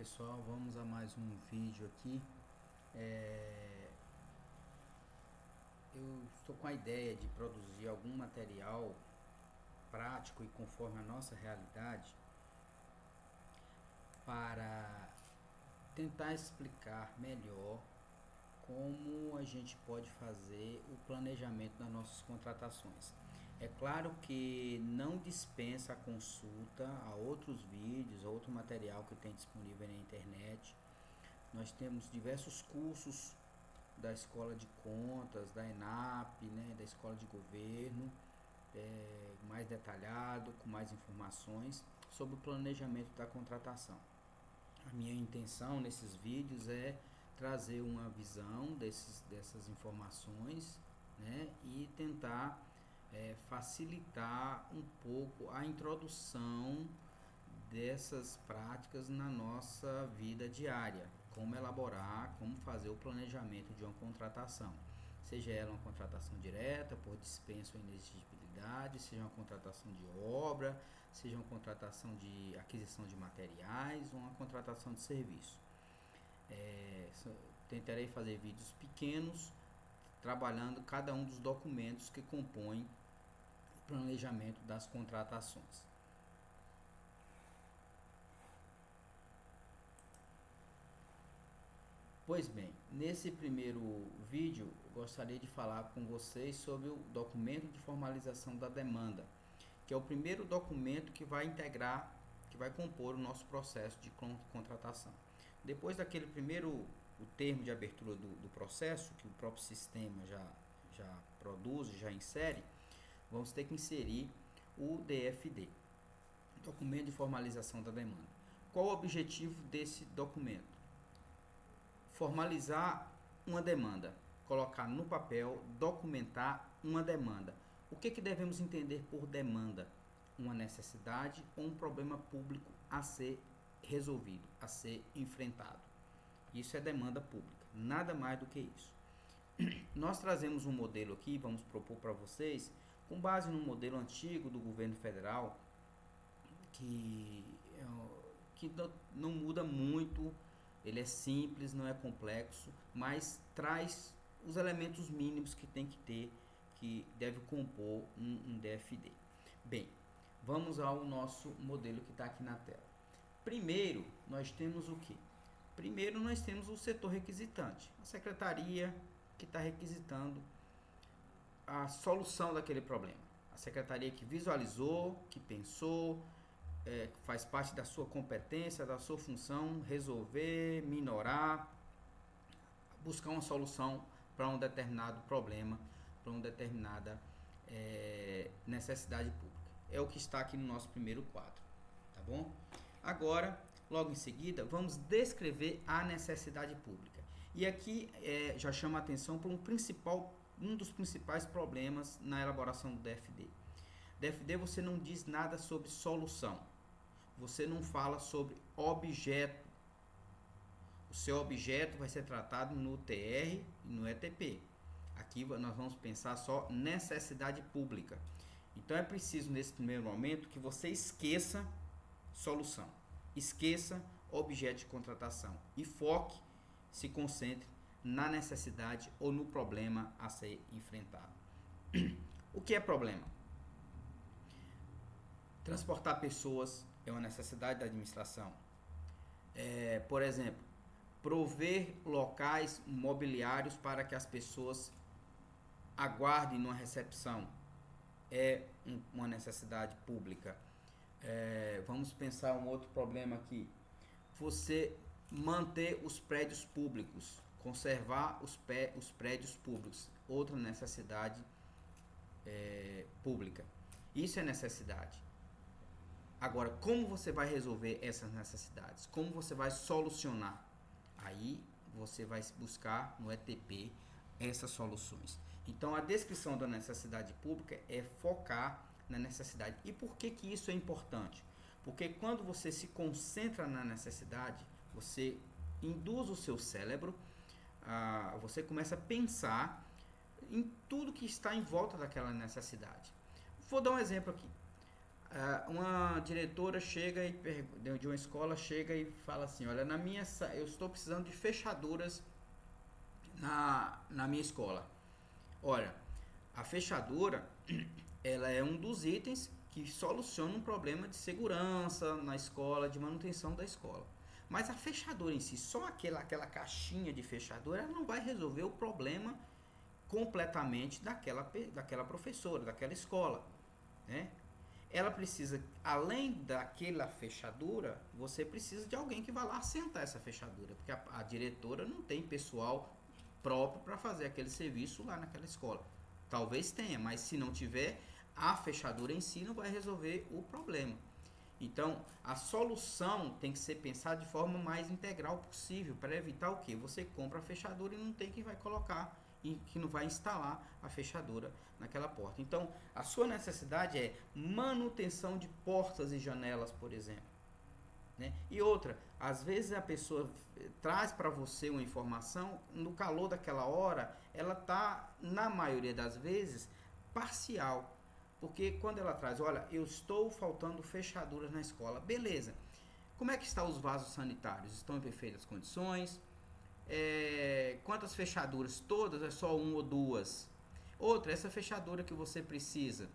Pessoal, vamos a mais um vídeo aqui. Eu estou com a ideia de produzir algum material prático e conforme a nossa realidade para tentar explicar melhor como a gente pode fazer o planejamento das nossas contratações. É claro que não dispensa a consulta a outros vídeos, a outro material que tem disponível na internet. Nós temos diversos cursos da Escola de Contas, da ENAP, né, da Escola de Governo, mais detalhado, com mais informações sobre o planejamento da contratação. A minha intenção nesses vídeos é trazer uma visão dessas informações, né, e tentar facilitar um pouco a introdução dessas práticas na nossa vida diária, como elaborar, como fazer o planejamento de uma contratação, seja ela uma contratação direta por dispensa ou inexigibilidade, seja uma contratação de obra, seja uma contratação de aquisição de materiais ou uma contratação de serviço. Tentarei fazer vídeos pequenos trabalhando cada um dos documentos que compõem o planejamento das contratações. Pois bem, nesse primeiro vídeo eu gostaria de falar com vocês sobre o documento de formalização da demanda, que é o primeiro documento que vai integrar, que vai compor o nosso processo de contratação. Depois daquele primeiro, o termo de abertura do processo, que o próprio sistema já produz, já insere, vamos ter que inserir o DFD, documento de formalização da demanda. Qual o objetivo desse documento? Formalizar uma demanda, colocar no papel, documentar uma demanda. O que devemos entender por demanda? Uma necessidade ou um problema público a ser resolvido, a ser enfrentado. Isso é demanda pública, nada mais do que isso. Nós trazemos um modelo aqui, vamos propor para vocês, com base no modelo antigo do governo federal, que não muda muito. Ele é simples, não é complexo, mas traz os elementos mínimos que tem que ter, que deve compor um DFD. Bem, vamos ao nosso modelo que está aqui na tela. Primeiro, nós temos o que? Primeiro, nós temos o setor requisitante, a secretaria que está requisitando a solução daquele problema. A secretaria que visualizou, que pensou, faz parte da sua competência, da sua função, resolver, minorar, buscar uma solução para um determinado problema, para uma determinada necessidade pública. É o que está aqui no nosso primeiro quadro, tá bom? Agora, logo em seguida, vamos descrever a necessidade pública. E aqui já chama a atenção para um dos principais problemas na elaboração do DFD. DFD você não diz nada sobre solução. Você não fala sobre objeto. O seu objeto vai ser tratado no TR e no ETP. Aqui nós vamos pensar só necessidade pública. Então é preciso nesse primeiro momento que você esqueça solução. Esqueça objeto de contratação e foque, se concentre na necessidade ou no problema a ser enfrentado. O que é problema? Transportar pessoas é uma necessidade da administração. Por exemplo, prover locais mobiliários para que as pessoas aguardem numa recepção é uma necessidade pública. Vamos pensar um outro problema aqui. Você manter os prédios públicos, conservar os prédios públicos, outra necessidade pública. Isso é necessidade. Agora, como você vai resolver essas necessidades? Como você vai solucionar? Aí você vai buscar no ETP essas soluções. Então, a descrição da necessidade pública é focar na necessidade. E por que isso é importante? Porque quando você se concentra na necessidade, você induz o seu cérebro, você começa a pensar em tudo que está em volta daquela necessidade. Vou dar um exemplo aqui. Uma diretora chega e de uma escola chega e fala assim: olha, eu estou precisando de fechaduras na minha escola. Olha, a fechadura ela é um dos itens que soluciona um problema de segurança na escola, de manutenção da escola. Mas a fechadura em si, só aquela caixinha de fechadura, ela não vai resolver o problema completamente daquela professora, daquela escola, né? Ela precisa, além daquela fechadura, você precisa de alguém que vá lá assentar essa fechadura, porque a diretora não tem pessoal próprio para fazer aquele serviço lá naquela escola. Talvez tenha, mas se não tiver, a fechadura em si não vai resolver o problema. Então, a solução tem que ser pensada de forma mais integral possível para evitar o que? Você compra a fechadura e não tem quem vai colocar e que não vai instalar a fechadura naquela porta. Então, a sua necessidade é manutenção de portas e janelas, por exemplo. Né? E outra, às vezes a pessoa traz para você uma informação, no calor daquela hora, ela está, na maioria das vezes, parcial. Porque quando ela traz, olha, eu estou faltando fechaduras na escola, beleza. Como é que estão os vasos sanitários? Estão em perfeitas condições? Quantas fechaduras? Todas? É só uma ou duas? Outra, essa fechadura que você precisa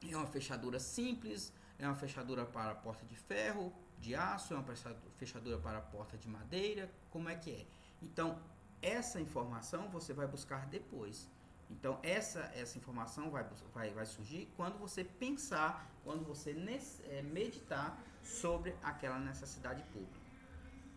é uma fechadura simples, é uma fechadura para a porta de ferro, de aço, é uma fechadura para a porta de madeira, como é que é? Então, essa informação você vai buscar depois. Então, essa informação vai surgir quando você pensar, quando você meditar sobre aquela necessidade pública.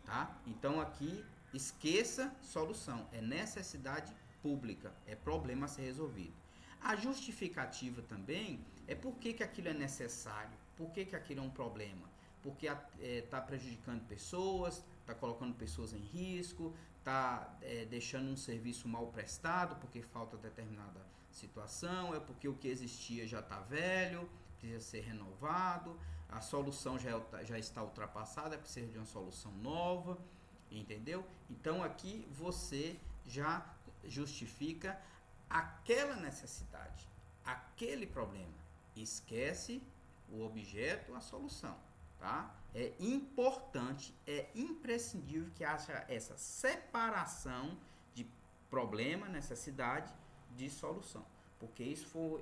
Tá? Então, aqui, esqueça solução, é necessidade pública, é problema a ser resolvido. A justificativa também é por que aquilo é necessário, por que aquilo é um problema. Porque está prejudicando pessoas, está colocando pessoas em risco, está deixando um serviço mal prestado porque falta determinada situação, é porque o que existia já está velho, precisa ser renovado, a solução já está ultrapassada, precisa de uma solução nova, entendeu? Então aqui você já justifica aquela necessidade, aquele problema. Esquece o objeto, a solução, tá? É importante, é imprescindível que haja essa separação de problema, necessidade, de solução, porque isso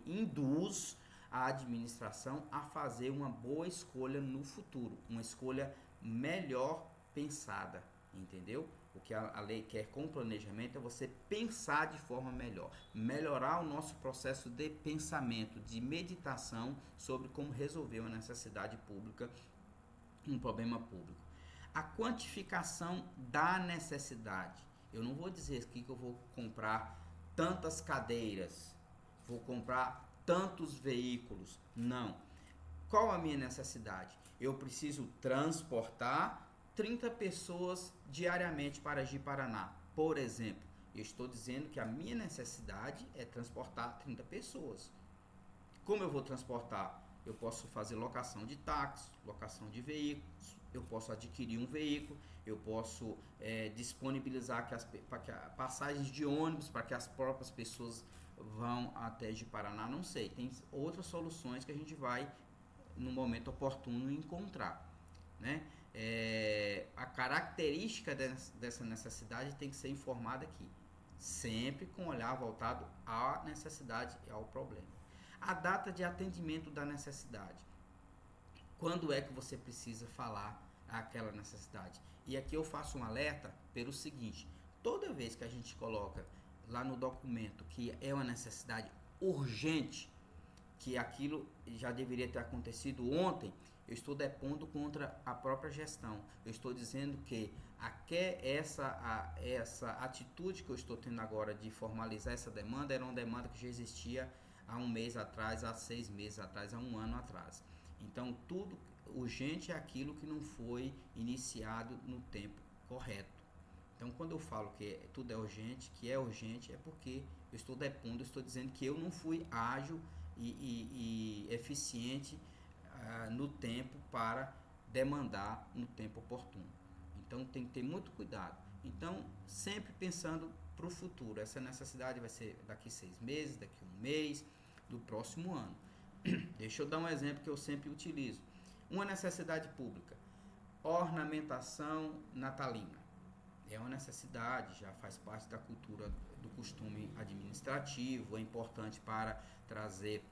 induz a administração a fazer uma boa escolha no futuro, uma escolha melhor pensada, entendeu? O que a lei quer com planejamento é você pensar de forma melhor, melhorar o nosso processo de pensamento, de meditação sobre como resolver uma necessidade pública, um problema público. A quantificação da necessidade. Eu não vou dizer aqui que eu vou comprar tantas cadeiras, vou comprar tantos veículos. Não. Qual a minha necessidade? Eu preciso transportar 30 pessoas diariamente para Ji-Paraná, por exemplo. Eu estou dizendo que a minha necessidade é transportar 30 pessoas. Como eu vou transportar? Eu posso fazer locação de táxi, locação de veículos, eu posso adquirir um veículo, eu posso disponibilizar passagens de ônibus para que as próprias pessoas vão até Ji-Paraná, não sei. Tem outras soluções que a gente vai, no momento oportuno, encontrar, né? A característica dessa necessidade tem que ser informada aqui, sempre com olhar voltado à necessidade e ao problema. A data de atendimento da necessidade. Quando é que você precisa falar aquela necessidade? E aqui eu faço um alerta pelo seguinte: toda vez que a gente coloca lá no documento que é uma necessidade urgente, que aquilo já deveria ter acontecido ontem, eu estou depondo contra a própria gestão. Eu estou dizendo que essa atitude que eu estou tendo agora de formalizar essa demanda era uma demanda que já existia há um mês atrás, há 6 meses atrás, há um ano atrás. Então, tudo urgente é aquilo que não foi iniciado no tempo correto. Então, quando eu falo que tudo é urgente, é porque eu estou depondo, eu estou dizendo que eu não fui ágil e eficiente no tempo para demandar no tempo oportuno. Então, tem que ter muito cuidado. Então, sempre pensando para o futuro. Essa necessidade vai ser daqui 6 meses, daqui 1 mês, do próximo ano. Deixa eu dar um exemplo que eu sempre utilizo. Uma necessidade pública, ornamentação natalina. É uma necessidade, já faz parte da cultura, do costume administrativo, é importante para trazer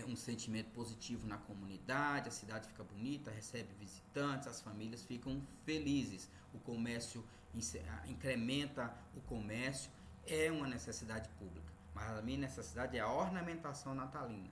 um sentimento positivo na comunidade, a cidade fica bonita, recebe visitantes, as famílias ficam felizes, o comércio incrementa o comércio, é uma necessidade pública. Mas a minha necessidade é a ornamentação natalina.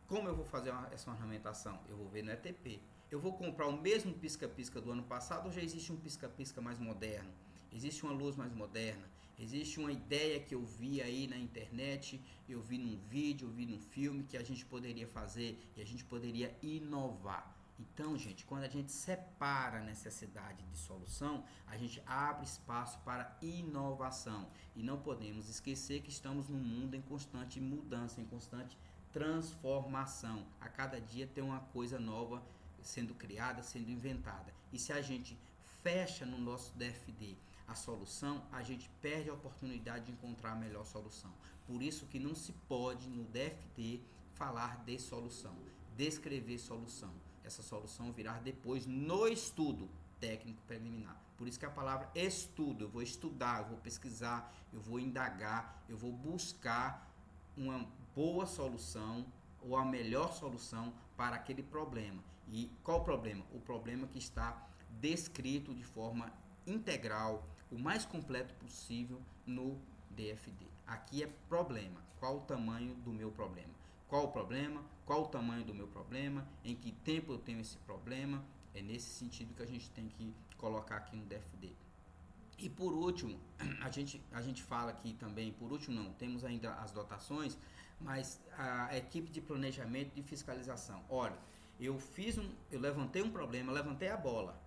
Como eu vou fazer essa ornamentação? Eu vou ver no ETP. Eu vou comprar o mesmo pisca-pisca do ano passado ou já existe um pisca-pisca mais moderno? Existe uma luz mais moderna? Existe uma ideia que eu vi aí na internet, eu vi num vídeo, eu vi num filme que a gente poderia fazer e a gente poderia inovar. Então, gente, quando a gente separa a necessidade de solução, a gente abre espaço para inovação. E não podemos esquecer que estamos num mundo em constante mudança, em constante transformação. A cada dia tem uma coisa nova sendo criada, sendo inventada. E se a gente fecha no nosso DFD a solução, a gente perde a oportunidade de encontrar a melhor solução. Por isso que não se pode no DFD falar de solução, descrever solução. Essa solução virá depois no estudo técnico preliminar. Por isso que a palavra estudo, eu vou estudar, eu vou pesquisar, eu vou indagar, eu vou buscar uma boa solução ou a melhor solução para aquele problema. E qual o problema? O problema que está descrito de forma integral, o mais completo possível no DFD. Aqui é problema. Qual o tamanho do meu problema? Qual o problema? Qual o tamanho do meu problema? Em que tempo eu tenho esse problema? É nesse sentido que a gente tem que colocar aqui no DFD. E por último, a gente fala aqui também, por último não, temos ainda as dotações, mas a equipe de planejamento e fiscalização. Olha, eu levantei um problema, levantei a bola,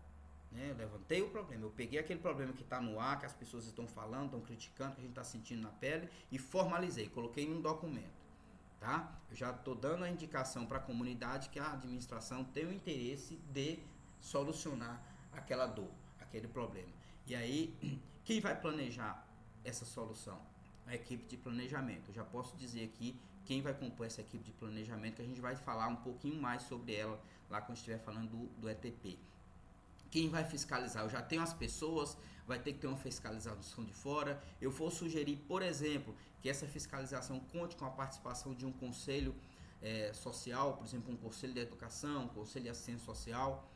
né? Eu levantei o problema, eu peguei aquele problema que está no ar, que as pessoas estão falando, estão criticando, que a gente está sentindo na pele, e formalizei, coloquei num documento. Tá? Eu já estou dando a indicação para a comunidade que a administração tem o interesse de solucionar aquela dor, aquele problema. E aí, quem vai planejar essa solução? A equipe de planejamento. Eu já posso dizer aqui quem vai compor essa equipe de planejamento, que a gente vai falar um pouquinho mais sobre ela lá quando estiver falando do ETP. Quem vai fiscalizar? Eu já tenho as pessoas, vai ter que ter uma fiscalização de fora. Eu vou sugerir, por exemplo, que essa fiscalização conte com a participação de um conselho social, por exemplo, um conselho de educação, um conselho de assistência social.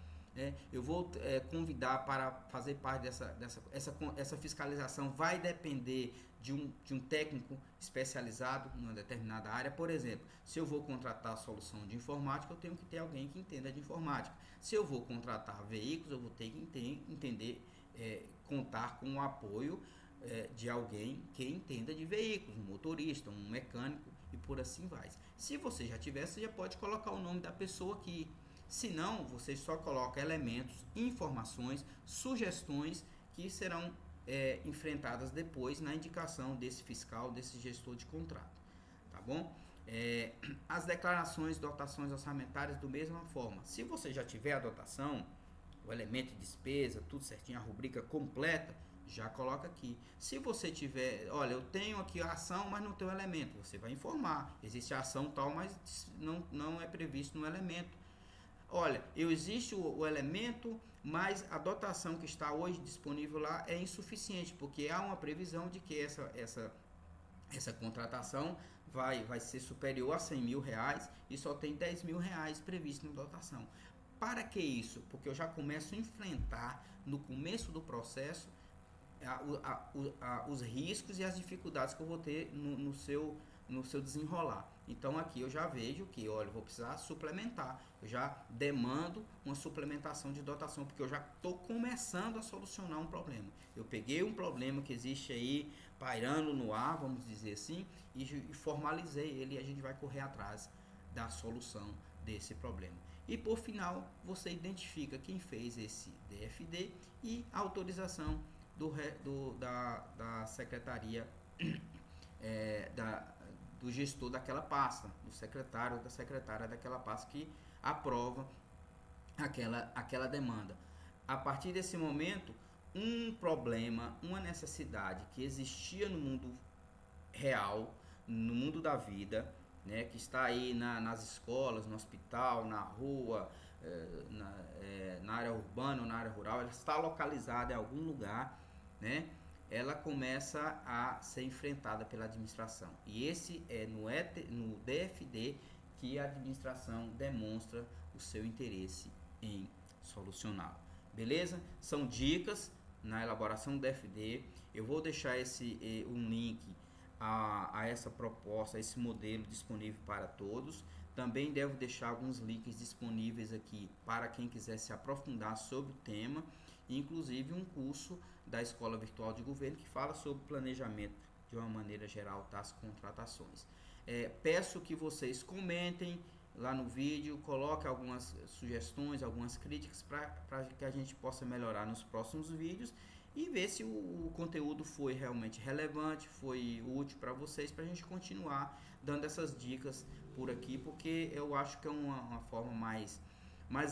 Eu vou convidar para fazer parte essa fiscalização. Vai depender de um técnico especializado em uma determinada área. Por exemplo, se eu vou contratar a solução de informática, eu tenho que ter alguém que entenda de informática. Se eu vou contratar veículos, eu vou ter que entender, contar com o apoio de alguém que entenda de veículos, um motorista, um mecânico e por assim vai. Se você já tiver, você já pode colocar o nome da pessoa aqui. Se não, você só coloca elementos, informações, sugestões que serão enfrentadas depois na indicação desse fiscal, desse gestor de contrato, tá bom? As declarações, dotações orçamentárias do mesma forma. Se você já tiver a dotação, o elemento de despesa, tudo certinho, a rubrica completa, já coloca aqui. Se você tiver, olha, eu tenho aqui a ação, mas não tem o elemento, você vai informar. Existe a ação tal, mas não é previsto no elemento. Olha, existe o elemento, mas a dotação que está hoje disponível lá é insuficiente, porque há uma previsão de que essa contratação vai ser superior a 100 mil reais e só tem 10 mil reais previsto na dotação. Para que isso? Porque eu já começo a enfrentar no começo do processo os riscos e as dificuldades que eu vou ter no seu desenrolar. Então aqui eu já vejo que, olha, eu vou precisar suplementar, eu já demando uma suplementação de dotação, porque eu já estou começando a solucionar um problema. Eu peguei um problema que existe aí, pairando no ar, vamos dizer assim, e formalizei ele, e a gente vai correr atrás da solução desse problema. E por final, você identifica quem fez esse DFD e a autorização da secretaria, do gestor daquela pasta, do secretário ou da secretária daquela pasta que aprova aquela demanda. A partir desse momento, um problema, uma necessidade que existia no mundo real, no mundo da vida, né, que está aí nas escolas, no hospital, na rua, na área urbana ou na área rural, ela está localizada em algum lugar, né, ela começa a ser enfrentada pela administração. E esse é no DFD que a administração demonstra o seu interesse em solucioná-lo. Beleza? São dicas na elaboração do DFD. Eu vou deixar um link a essa proposta, a esse modelo disponível para todos. Também devo deixar alguns links disponíveis aqui para quem quiser se aprofundar sobre o tema, inclusive um curso da Escola Virtual de Governo que fala sobre planejamento de uma maneira geral das contratações. Peço que vocês comentem lá no vídeo, coloquem algumas sugestões, algumas críticas para que a gente possa melhorar nos próximos vídeos e ver se o conteúdo foi realmente relevante, foi útil para vocês, para a gente continuar dando essas dicas por aqui, porque eu acho que é uma forma mais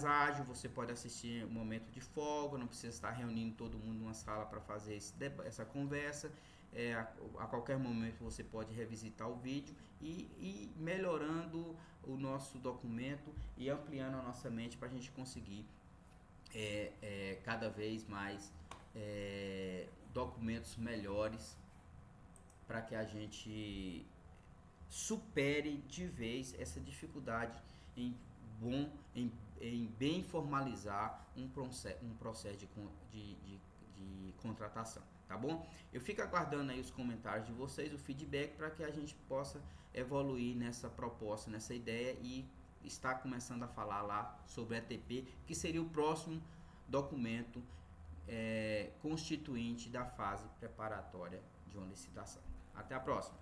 ágil. Você pode assistir um momento de folga, não precisa estar reunindo todo mundo numa sala para fazer essa conversa. A qualquer momento você pode revisitar o vídeo e ir melhorando o nosso documento e ampliando a nossa mente para a gente conseguir cada vez mais documentos melhores, para que a gente supere de vez essa dificuldade em bem formalizar um processo de contratação, tá bom? Eu fico aguardando aí os comentários de vocês, o feedback, para que a gente possa evoluir nessa proposta, nessa ideia, e estar começando a falar lá sobre ETP, que seria o próximo documento constituinte da fase preparatória de uma licitação. Até a próxima!